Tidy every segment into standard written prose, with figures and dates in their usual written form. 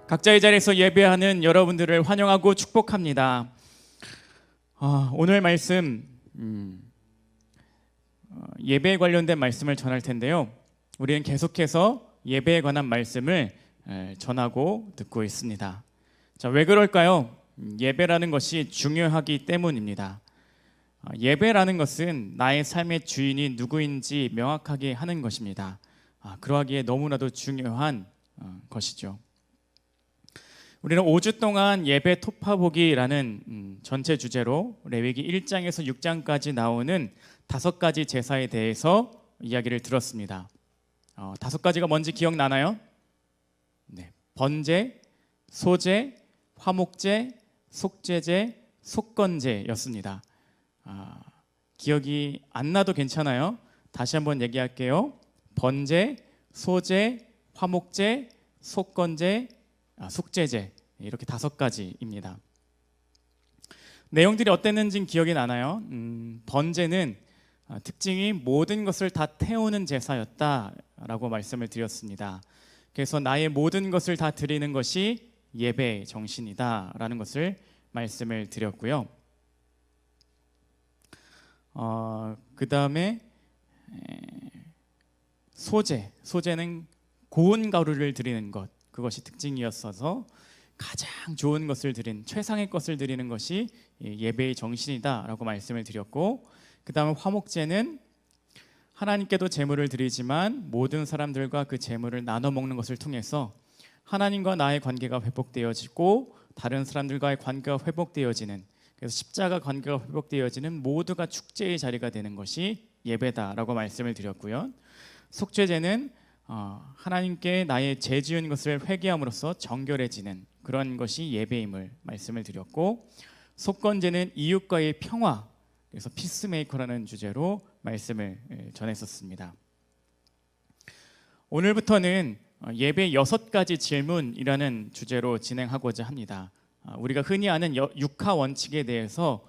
각자의 자리에서 예배하는 여러분들을 환영하고 축복합니다. 오늘 말씀 예배에 관련된 말씀을 전할 텐데요. 우리는 계속해서 예배에 관한 말씀을 전하고 듣고 있습니다. 자, 왜 그럴까요? 예배라는 것이 중요하기 때문입니다. 예배라는 것은 나의 삶의 주인이 누구인지 명확하게 하는 것입니다. 그러하기에 너무나도 중요한 것이죠. 우리는 5주 동안 예배 토파보기라는 전체 주제로 레위기 1장에서 6장까지 나오는 5가지 제사에 대해서 이야기를 들었습니다. 5가지가 뭔지 기억나나요? 네, 번제, 소제, 화목제, 속죄제, 속건제였습니다. 기억이 안 나도 괜찮아요. 다시 한번 얘기할게요. 번제, 소제, 화목제, 속건제, 속죄제, 이렇게 5가지입니다. 내용들이 어땠는지 기억이 나나요? 번제는 특징이 모든 것을 다 태우는 제사였다라고 말씀을 드렸습니다. 그래서 나의 모든 것을 다 드리는 것이 예배의 정신이다라는 것을 말씀을 드렸고요. 그 다음에 소제는 고운 가루를 드리는 것, 그것이 특징이었어서 가장 좋은 것을 드린, 최상의 것을 드리는 것이 예배의 정신이다라고 말씀을 드렸고, 그 다음에 화목제는 하나님께도 제물을 드리지만 모든 사람들과 그 제물을 나눠 먹는 것을 통해서 하나님과 나의 관계가 회복되어지고 다른 사람들과의 관계가 회복되어지는, 그래서 십자가 관계가 회복되어지는 모두가 축제의 자리가 되는 것이 예배다라고 말씀을 드렸고요. 속죄제는 하나님께 나의 죄 지은 것을 회개함으로써 정결해지는 그런 것이 예배임을 말씀을 드렸고, 속건제는 이웃과의 평화, 그래서 피스메이커라는 주제로 말씀을 전했었습니다. 오늘부터는 예배 6가지 질문이라는 주제로 진행하고자 합니다. 우리가 흔히 아는 6하 원칙에 대해서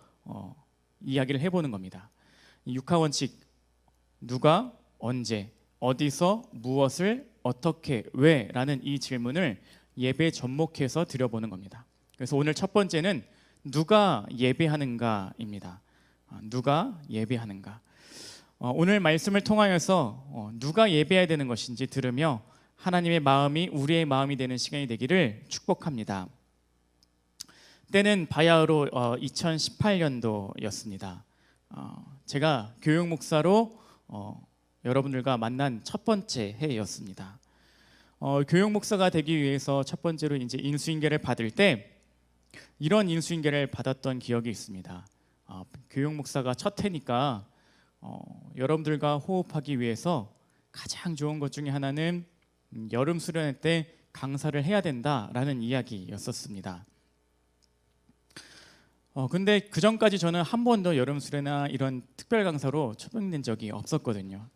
이야기를 해보는 겁니다. 6하 원칙, 누가, 언제, 어디서, 무엇을, 어떻게, 왜 라는 이 질문을 예배에 접목해서 드려보는 겁니다. 그래서 오늘 첫 번째는 누가 예배하는가입니다. 누가 예배하는가. 오늘 말씀을 통하여서 누가 예배해야 되는 것인지 들으며 하나님의 마음이 우리의 마음이 되는 시간이 되기를 축복합니다. 때는 바야흐로 2018년도였습니다. 제가 교육 목사로 여러분들과 만난 첫 번째 해였습니다. 교육 목사가 되기 위해서 첫 번째로 이제 인수인계를 받을 때 이런 인수인계를 받았던 기억이 있습니다. 교육 목사가 첫 해니까 여러분들과 호흡하기 위해서 가장 좋은 것 중에 하나는 여름 수련회 때 강사를 해야 된다라는 이야기였었습니다. 근데 그 전까지 저는 한 번도 여름 수련회나 이런 특별 강사로 초빙된 적이 없었거든요.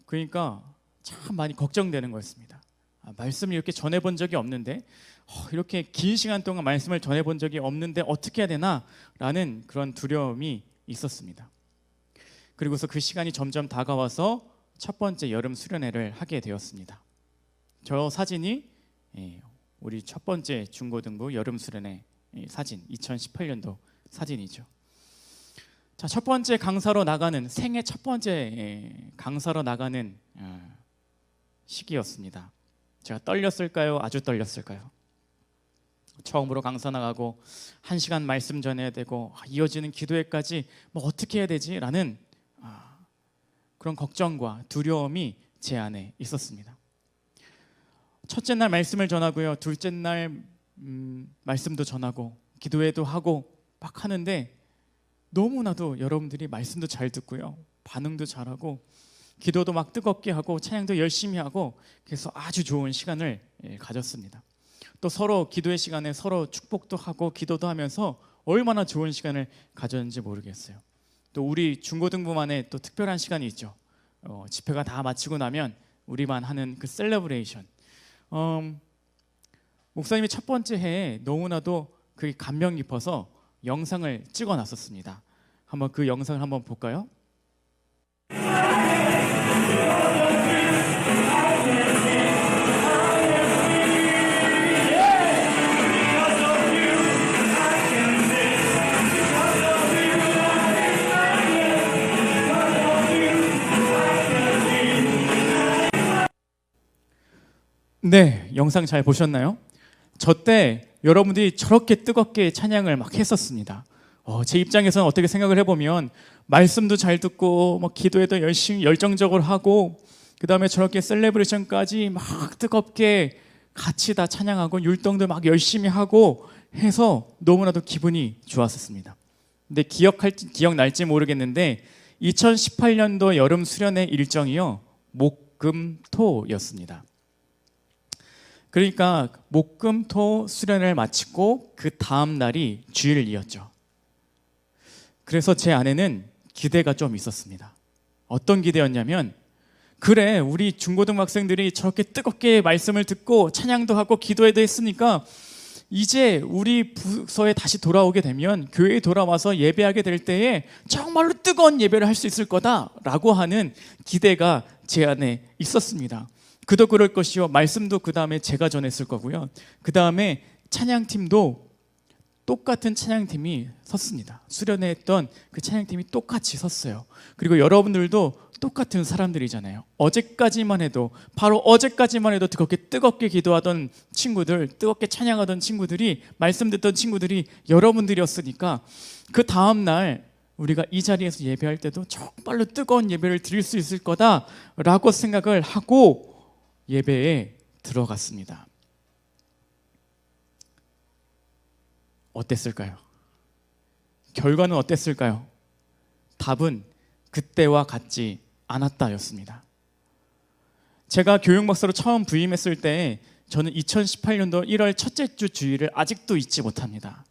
그러니까 참 많이 걱정되는 거였습니다. 말씀을 이렇게 전해본 적이 없는데 이렇게 긴 시간 동안 말씀을 전해본 적이 없는데 어떻게 해야 되나 라는 그런 두려움이 있었습니다. 그리고서 그 시간이 점점 다가와서 첫 번째 여름 수련회를 하게 되었습니다. 저 사진이 우리 첫 번째 중고등부 여름 수련회 사진, 2018년도 사진이죠. 자, 첫 번째 강사로 나가는, 생애 첫 번째 강사로 나가는 시기였습니다. 제가 떨렸을까요? 아주 떨렸을까요? 처음으로 강사 나가고 1시간 말씀 전해야 되고 이어지는 기도회까지 뭐 어떻게 해야 되지? 라는 그런 걱정과 두려움이 제 안에 있었습니다. 첫째 날 말씀을 전하고요, 둘째 날 말씀도 전하고 기도회도 하고 막 하는데 너무나도 여러분들이 말씀도 잘 듣고요, 반응도 잘하고 기도도 막 뜨겁게 하고 찬양도 열심히 하고, 그래서 아주 좋은 시간을 가졌습니다. 또 서로 기도의 시간에 서로 축복도 하고 기도도 하면서 얼마나 좋은 시간을 가졌는지 모르겠어요. 또 우리 중고등부만의 또 특별한 시간이 있죠. 집회가 다 마치고 나면 우리만 하는 그 셀러브레이션. 목사님이 첫 번째 해에 너무나도 그게 감명 깊어서 영상을 찍어놨었습니다. 한번 그 영상을 한번 볼까요? 네, 영상 잘 보셨나요? 저 때 여러분들이 저렇게 뜨겁게 찬양을 막 했었습니다. 제 입장에서는 어떻게 생각을 해보면 말씀도 잘 듣고 뭐 기도에도 열심히 열정적으로 하고 그 다음에 저렇게 셀레브레이션까지 막 뜨겁게 같이 다 찬양하고 율동도 막 열심히 하고 해서 너무나도 기분이 좋았었습니다. 근데 기억날지 모르겠는데 2018년도 여름 수련회 일정이요, 목금토였습니다. 그러니까 목금토 수련을 마치고 그 다음 날이 주일이었죠. 그래서 제 안에는 기대가 좀 있었습니다. 어떤 기대였냐면, 그래, 우리 중고등학생들이 저렇게 뜨겁게 말씀을 듣고 찬양도 하고 기도회도 했으니까 이제 우리 부서에 다시 돌아오게 되면 교회에 돌아와서 예배하게 될 때에 정말로 뜨거운 예배를 할 수 있을 거다라고 하는 기대가 제 안에 있었습니다. 그도 그럴 것이요, 말씀도 그 다음에 제가 전했을 거고요, 그 다음에 찬양팀도 똑같은 찬양팀이 섰습니다. 수련회 했던 그 찬양팀이 똑같이 섰어요. 그리고 여러분들도 똑같은 사람들이잖아요. 어제까지만 해도, 바로 어제까지만 해도 뜨겁게 기도하던 친구들, 뜨겁게 찬양하던 친구들이, 말씀 듣던 친구들이 여러분들이었으니까 그 다음 날 우리가 이 자리에서 예배할 때도 정말로 뜨거운 예배를 드릴 수 있을 거다라고 생각을 하고 예배에 들어갔습니다. 어땠을까요? 결과는 어땠을까요? 답은 그때와 같지 않았다였습니다. 제가 교육목사로 처음 부임했을 때 저는 2018년도 1월 첫째 주 주일을 아직도 잊지 못합니다.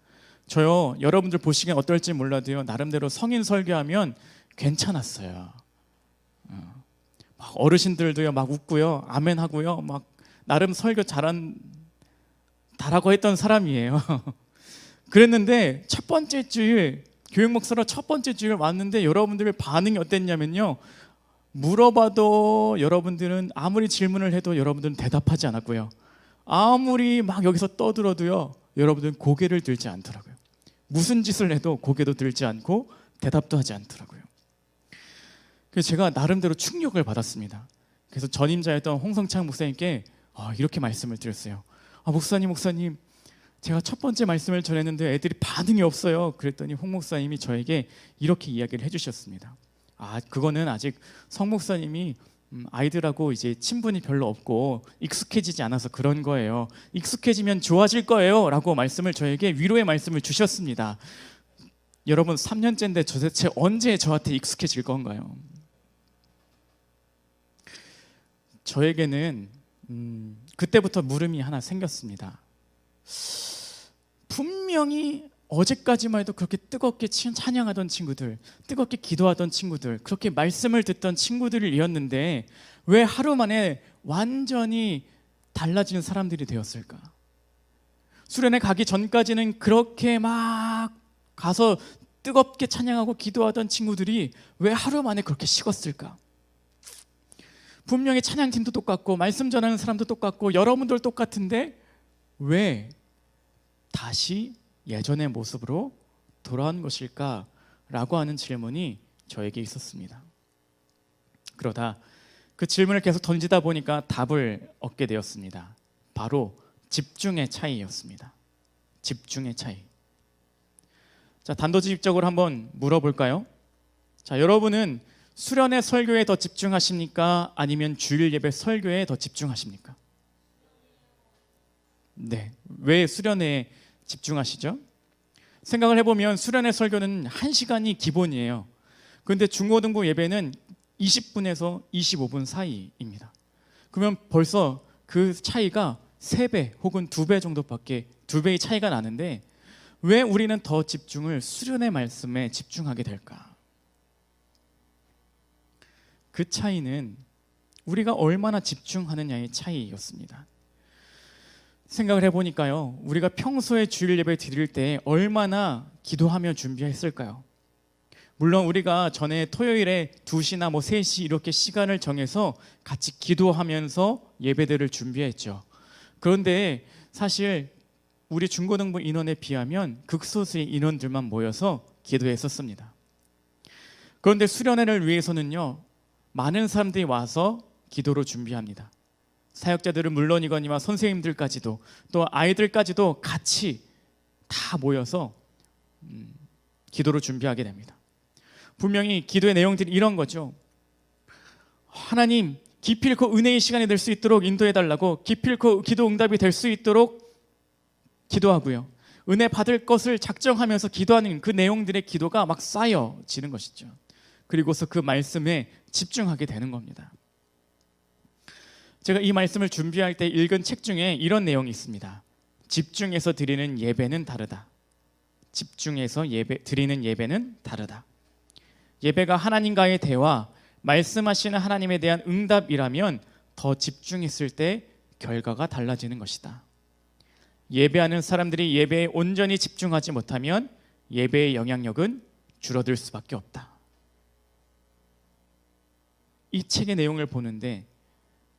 저요, 여러분들 보시기엔 어떨지 몰라도요, 나름대로 성인 설교하면 괜찮았어요. 막 어르신들도요 막 웃고요, 아멘 하고요, 막 나름 설교 잘하고 했던 사람이에요. 그랬는데 첫 번째 주일, 교육 목사로 첫 번째 주일 왔는데 여러분들의 반응이 어땠냐면요, 물어봐도 여러분들은, 아무리 질문을 해도 여러분들은 대답하지 않았고요, 아무리 막 여기서 떠들어도요 여러분들은 고개를 들지 않더라고요. 무슨 짓을 해도 고개도 들지 않고 대답도 하지 않더라고요. 그래서 제가 나름대로 충격을 받았습니다. 그래서 전임자였던 홍성창 목사님께 이렇게 말씀을 드렸어요. 목사님, 제가 첫 번째 말씀을 전했는데 애들이 반응이 없어요. 그랬더니 홍 목사님이 저에게 이렇게 이야기를 해주셨습니다. 그거는 아직 성 목사님이 아이들하고 이제 친분이 별로 없고 익숙해지지 않아서 그런 거예요. 익숙해지면 좋아질 거예요 라고 말씀을, 저에게 위로의 말씀을 주셨습니다. 여러분, 3년째인데 도대체 언제 저한테 익숙해질 건가요? 저에게는 그때부터 물음이 하나 생겼습니다. 분명히 어제까지만 해도 그렇게 뜨겁게 찬양하던 친구들, 뜨겁게 기도하던 친구들, 그렇게 말씀을 듣던 친구들이었는데 왜 하루 만에 완전히 달라진 사람들이 되었을까? 수련회 가기 전까지는 그렇게 막 가서 뜨겁게 찬양하고 기도하던 친구들이 왜 하루 만에 그렇게 식었을까? 분명히 찬양팀도 똑같고 말씀 전하는 사람도 똑같고 여러분들 똑같은데 왜 다시 예전의 모습으로 돌아온 것일까라고 하는 질문이 저에게 있었습니다. 그러다 그 질문을 계속 던지다 보니까 답을 얻게 되었습니다. 바로 집중의 차이였습니다. 집중의 차이. 자, 단도직입적으로 한번 물어볼까요? 자, 여러분은 수련회 설교에 더 집중하십니까? 아니면 주일 예배 설교에 더 집중하십니까? 네, 왜 수련회에 집중하시죠? 생각을 해보면 수련회 설교는 1시간이 기본이에요. 그런데 중고등부 예배는 20분에서 25분 사이입니다. 그러면 벌써 그 차이가 3배 혹은 2배 정도밖에, 2배의 차이가 나는데 왜 우리는 더 집중을 수련회 말씀에 집중하게 될까? 그 차이는 우리가 얼마나 집중하느냐의 차이였습니다. 생각을 해보니까요, 우리가 평소에 주일 예배 드릴 때 얼마나 기도하며 준비했을까요? 물론 우리가 전에 토요일에 2시나 3시 이렇게 시간을 정해서 같이 기도하면서 예배들을 준비했죠. 그런데 사실 우리 중고등부 인원에 비하면 극소수의 인원들만 모여서 기도했었습니다. 그런데 수련회를 위해서는요, 많은 사람들이 와서 기도로 준비합니다. 사역자들은 물론이거니와 선생님들까지도 또 아이들까지도 같이 다 모여서 기도를 준비하게 됩니다. 분명히 기도의 내용들이 이런 거죠. 하나님, 기필코 은혜의 시간이 될 수 있도록 인도해 달라고, 기필코 기도 응답이 될 수 있도록 기도하고요. 은혜 받을 것을 작정하면서 기도하는 그 내용들의 기도가 막 쌓여지는 것이죠. 그리고서 그 말씀에 집중하게 되는 겁니다. 제가 이 말씀을 준비할 때 읽은 책 중에 이런 내용이 있습니다. 집중해서 드리는 예배는 다르다. 집중해서 드리는 예배는 다르다. 예배가 하나님과의 대화, 말씀하시는 하나님에 대한 응답이라면 더 집중했을 때 결과가 달라지는 것이다. 예배하는 사람들이 예배에 온전히 집중하지 못하면 예배의 영향력은 줄어들 수밖에 없다. 이 책의 내용을 보는데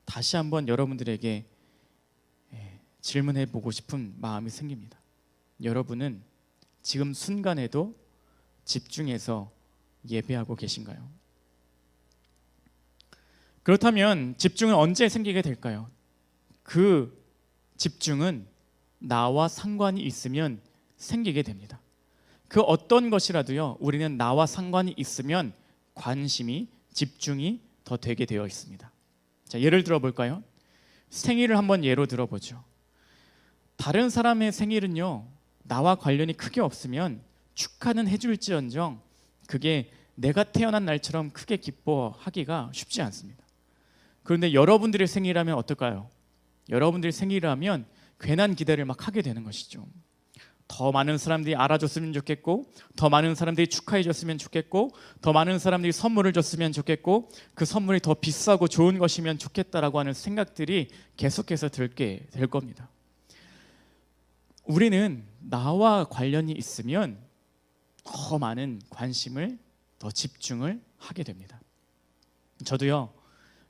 다시 한번 여러분들에게 질문해 보고 싶은 마음이 생깁니다. 여러분은 지금 순간에도 집중해서 예배하고 계신가요? 그렇다면 집중은 언제 생기게 될까요? 그 집중은 나와 상관이 있으면 생기게 됩니다. 그 어떤 것이라도요, 우리는 나와 상관이 있으면 관심이, 집중이 더 되게 되어 있습니다. 자, 예를 들어 볼까요? 생일을 한번 예로 들어보죠. 다른 사람의 생일은요, 나와 관련이 크게 없으면 축하는 해줄지언정 그게 내가 태어난 날처럼 크게 기뻐하기가 쉽지 않습니다. 그런데 여러분들의 생일이라면 어떨까요? 여러분들의 생일이라면 괜한 기대를 막 하게 되는 것이죠. 더 많은 사람들이 알아줬으면 좋겠고, 더 많은 사람들이 축하해 줬으면 좋겠고, 더 많은 사람들이 선물을 줬으면 좋겠고, 그 선물이 더 비싸고 좋은 것이면 좋겠다라고 하는 생각들이 계속해서 들게 될 겁니다. 우리는 나와 관련이 있으면 더 많은 관심을, 더 집중을 하게 됩니다. 저도요,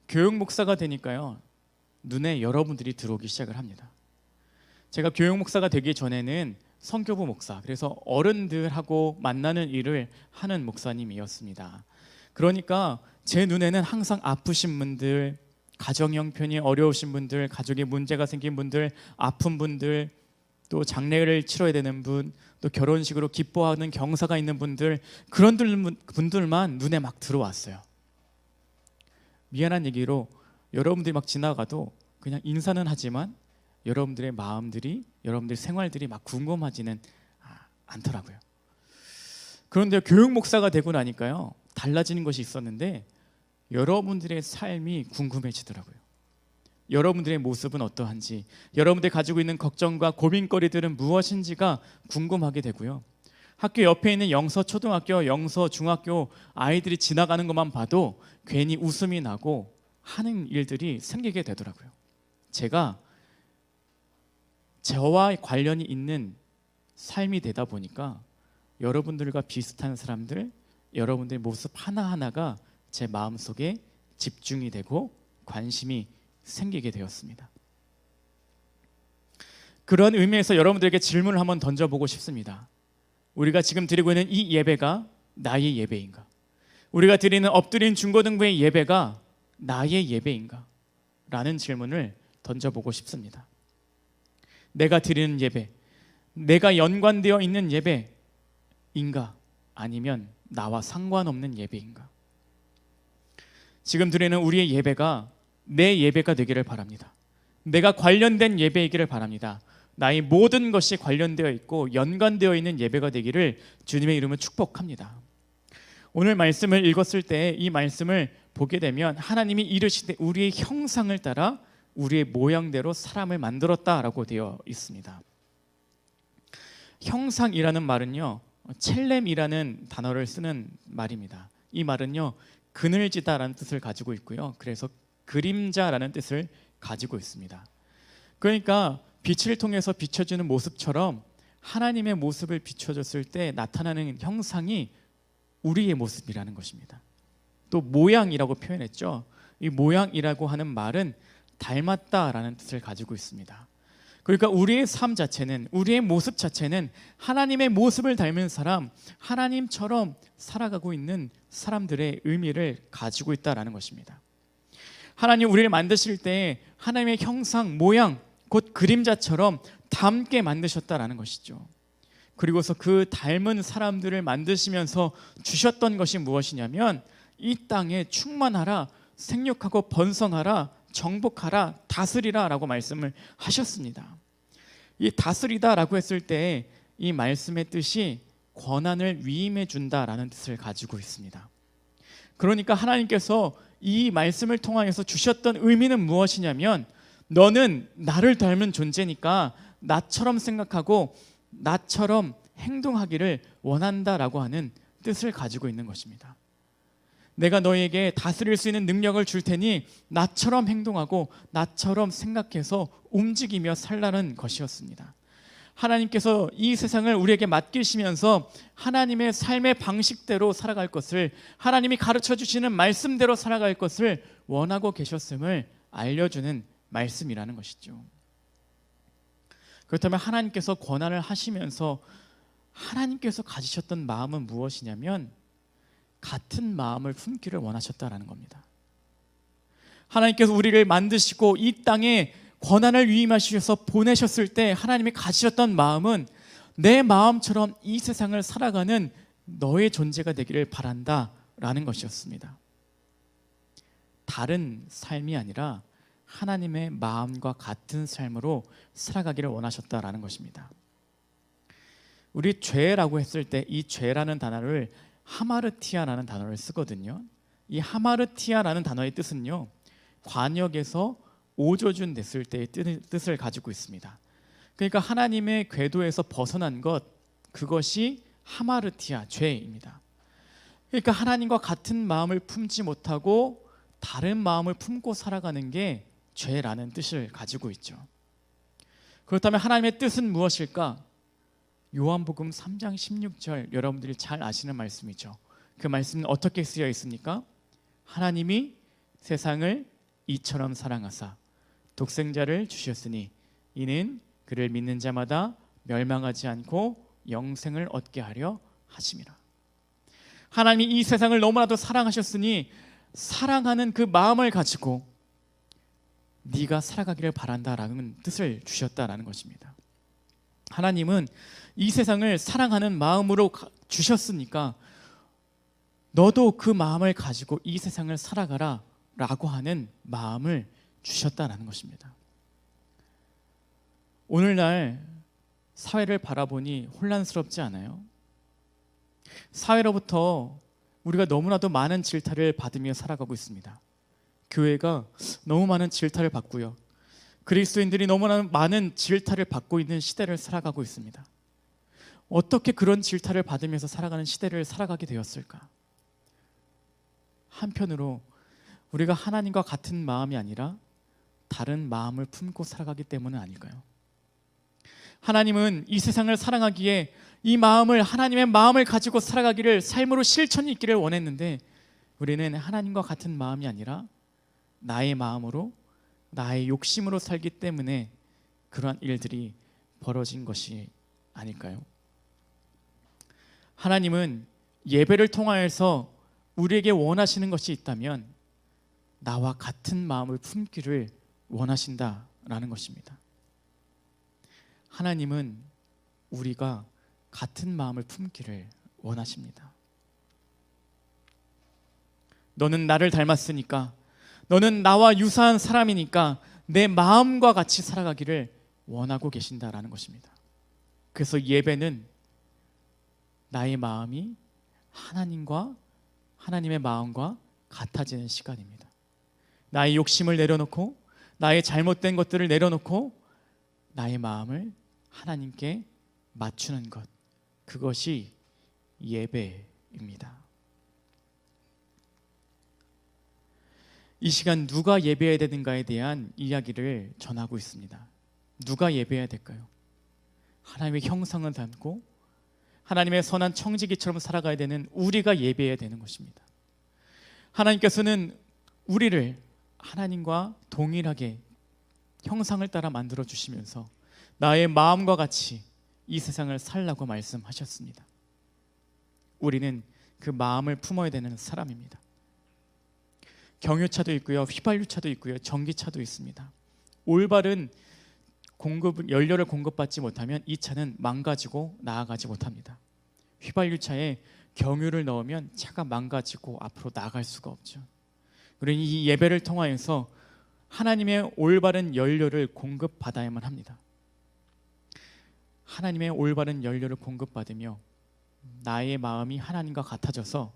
교육 목사가 되니까요, 눈에 여러분들이 들어오기 시작을 합니다. 제가 교육 목사가 되기 전에는 성교부 목사, 그래서 어른들하고 만나는 일을 하는 목사님이었습니다. 그러니까 제 눈에는 항상 아프신 분들, 가정 형편이 어려우신 분들, 가족에 문제가 생긴 분들, 아픈 분들, 또 장례를 치러야 되는 분, 또 결혼식으로 기뻐하는 경사가 있는 분들, 그런 분들만 눈에 막 들어왔어요. 미안한 얘기로 여러분들이 막 지나가도 그냥 인사는 하지만 여러분들의 마음들이, 여러분들의 생활들이 막 궁금하지는 않더라고요. 그런데 교육 목사가 되고 나니까요, 달라지는 것이 있었는데 여러분들의 삶이 궁금해지더라고요. 여러분들의 모습은 어떠한지, 여러분들이 가지고 있는 걱정과 고민거리들은 무엇인지가 궁금하게 되고요. 학교 옆에 있는 영서 초등학교, 영서 중학교 아이들이 지나가는 것만 봐도 괜히 웃음이 나고 하는 일들이 생기게 되더라고요. 제가 저와 관련이 있는 삶이 되다 보니까 여러분들과 비슷한 사람들, 여러분들의 모습 하나하나가 제 마음속에 집중이 되고 관심이 생기게 되었습니다. 그런 의미에서 여러분들에게 질문을 한번 던져보고 싶습니다. 우리가 지금 드리고 있는 이 예배가 나의 예배인가? 우리가 드리는 엎드린 중고등부의 예배가 나의 예배인가? 라는 질문을 던져보고 싶습니다. 내가 드리는 예배, 내가 연관되어 있는 예배인가? 아니면 나와 상관없는 예배인가? 지금 드리는 우리의 예배가 내 예배가 되기를 바랍니다. 내가 관련된 예배이기를 바랍니다. 나의 모든 것이 관련되어 있고 연관되어 있는 예배가 되기를 주님의 이름으로 축복합니다. 오늘 말씀을 읽었을 때 이 말씀을 보게 되면 하나님이 이르시되 우리의 형상을 따라 우리의 모양대로 사람을 만들었다라고 되어 있습니다. 형상이라는 말은요, 첼렘이라는 단어를 쓰는 말입니다. 이 말은요, 그늘지다라는 뜻을 가지고 있고요. 그래서 그림자라는 뜻을 가지고 있습니다. 그러니까 빛을 통해서 비춰지는 모습처럼 하나님의 모습을 비춰줬을 때 나타나는 형상이 우리의 모습이라는 것입니다. 또 모양이라고 표현했죠. 이 모양이라고 하는 말은 닮았다라는 뜻을 가지고 있습니다. 그러니까 우리의 삶 자체는, 우리의 모습 자체는 하나님의 모습을 닮은 사람, 하나님처럼 살아가고 있는 사람들의 의미를 가지고 있다라는 것입니다. 하나님 우리를 만드실 때 하나님의 형상, 모양, 곧 그림자처럼 닮게 만드셨다라는 것이죠. 그리고서 그 닮은 사람들을 만드시면서 주셨던 것이 무엇이냐면 이 땅에 충만하라, 생육하고 번성하라, 정복하라, 다스리라 라고 말씀을 하셨습니다. 이 다스리다 라고 했을 때 이 말씀의 뜻이 권한을 위임해 준다라는 뜻을 가지고 있습니다. 그러니까 하나님께서 이 말씀을 통하여서 주셨던 의미는 무엇이냐면 너는 나를 닮은 존재니까 나처럼 생각하고 나처럼 행동하기를 원한다라고 하는 뜻을 가지고 있는 것입니다. 내가 너에게 다스릴 수 있는 능력을 줄 테니 나처럼 행동하고 나처럼 생각해서 움직이며 살라는 것이었습니다. 하나님께서 이 세상을 우리에게 맡기시면서 하나님의 삶의 방식대로 살아갈 것을, 하나님이 가르쳐 주시는 말씀대로 살아갈 것을 원하고 계셨음을 알려주는 말씀이라는 것이죠. 그렇다면 하나님께서 권한을 하시면서 하나님께서 가지셨던 마음은 무엇이냐면 같은 마음을 품기를 원하셨다라는 겁니다. 하나님께서 우리를 만드시고 이 땅에 권한을 위임하셔서 보내셨을 때 하나님이 가지셨던 마음은 내 마음처럼 이 세상을 살아가는 너의 존재가 되기를 바란다라는 것이었습니다. 다른 삶이 아니라 하나님의 마음과 같은 삶으로 살아가기를 원하셨다라는 것입니다. 우리 죄라고 했을 때 이 죄라는 단어를 하마르티아라는 단어를 쓰거든요. 이 하마르티아라는 단어의 뜻은요, 관역에서 오조준 됐을 때의 뜻을 가지고 있습니다. 그러니까 하나님의 궤도에서 벗어난 것, 그것이 하마르티아, 죄입니다. 그러니까 하나님과 같은 마음을 품지 못하고 다른 마음을 품고 살아가는 게 죄라는 뜻을 가지고 있죠. 그렇다면 하나님의 뜻은 무엇일까? 요한복음 3장 16절, 여러분들이 잘 아시는 말씀이죠. 그 말씀은 어떻게 쓰여 있습니까? 하나님이 세상을 이처럼 사랑하사 독생자를 주셨으니 이는 그를 믿는 자마다 멸망하지 않고 영생을 얻게 하려 하심이라. 하나님이 이 세상을 너무나도 사랑하셨으니 사랑하는 그 마음을 가지고 네가 살아가기를 바란다라는 뜻을 주셨다라는 것입니다. 하나님은 이 세상을 사랑하는 마음으로 주셨으니까 너도 그 마음을 가지고 이 세상을 살아가라 라고 하는 마음을 주셨다는 것입니다. 오늘날 사회를 바라보니 혼란스럽지 않아요? 사회로부터 우리가 너무나도 많은 질타를 받으며 살아가고 있습니다. 교회가 너무 많은 질타를 받고요, 그리스도인들이 너무나 많은 질타를 받고 있는 시대를 살아가고 있습니다. 어떻게 그런 질타를 받으면서 살아가는 시대를 살아가게 되었을까? 한편으로 우리가 하나님과 같은 마음이 아니라 다른 마음을 품고 살아가기 때문은 아닐까요? 하나님은 이 세상을 사랑하기에 이 마음을, 하나님의 마음을 가지고 살아가기를, 삶으로 실천이 있기를 원했는데 우리는 하나님과 같은 마음이 아니라 나의 마음으로, 나의 욕심으로 살기 때문에 그러한 일들이 벌어진 것이 아닐까요? 하나님은 예배를 통하여서 우리에게 원하시는 것이 있다면 나와 같은 마음을 품기를 원하신다라는 것입니다. 하나님은 우리가 같은 마음을 품기를 원하십니다. 너는 나를 닮았으니까, 너는 나와 유사한 사람이니까 내 마음과 같이 살아가기를 원하고 계신다라는 것입니다. 그래서 예배는 나의 마음이 하나님의 마음과 같아지는 시간입니다. 나의 욕심을 내려놓고, 나의 잘못된 것들을 내려놓고 나의 마음을 하나님께 맞추는 것, 그것이 예배입니다. 이 시간 누가 예배해야 되는가에 대한 이야기를 전하고 있습니다. 누가 예배해야 될까요? 하나님의 형상을 닮고 하나님의 선한 청지기처럼 살아가야 되는 우리가 예배해야 되는 것입니다. 하나님께서는 우리를 하나님과 동일하게 형상을 따라 만들어 주시면서 나의 마음과 같이 이 세상을 살라고 말씀하셨습니다. 우리는 그 마음을 품어야 되는 사람입니다. 경유차도 있고요, 휘발유차도 있고요, 전기차도 있습니다. 올바른 연료를 공급받지 못하면 이 차는 망가지고 나아가지 못합니다. 휘발유차에 경유를 넣으면 차가 망가지고 앞으로 나아갈 수가 없죠. 우리는 이 예배를 통하여서 하나님의 올바른 연료를 공급받아야만 합니다. 하나님의 올바른 연료를 공급받으며 나의 마음이 하나님과 같아져서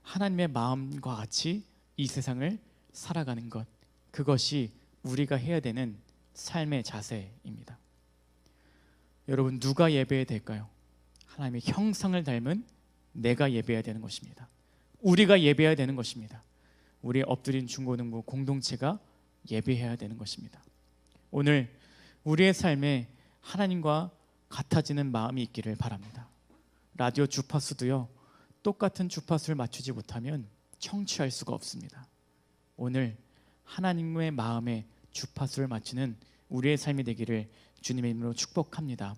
하나님의 마음과 같이 이 세상을 살아가는 것, 그것이 우리가 해야 되는 삶의 자세입니다. 여러분, 누가 예배해야 될까요? 하나님의 형상을 닮은 내가 예배해야 되는 것입니다. 우리가 예배해야 되는 것입니다. 우리의 엎드린 중고등부 공동체가 예배해야 되는 것입니다. 오늘 우리의 삶에 하나님과 같아지는 마음이 있기를 바랍니다. 라디오 주파수도요, 똑같은 주파수를 맞추지 못하면 청취할 수가 없습니다. 오늘 하나님의 마음에 주파수를 맞추는 우리의 삶이 되기를 주님의 이름으로 축복합니다.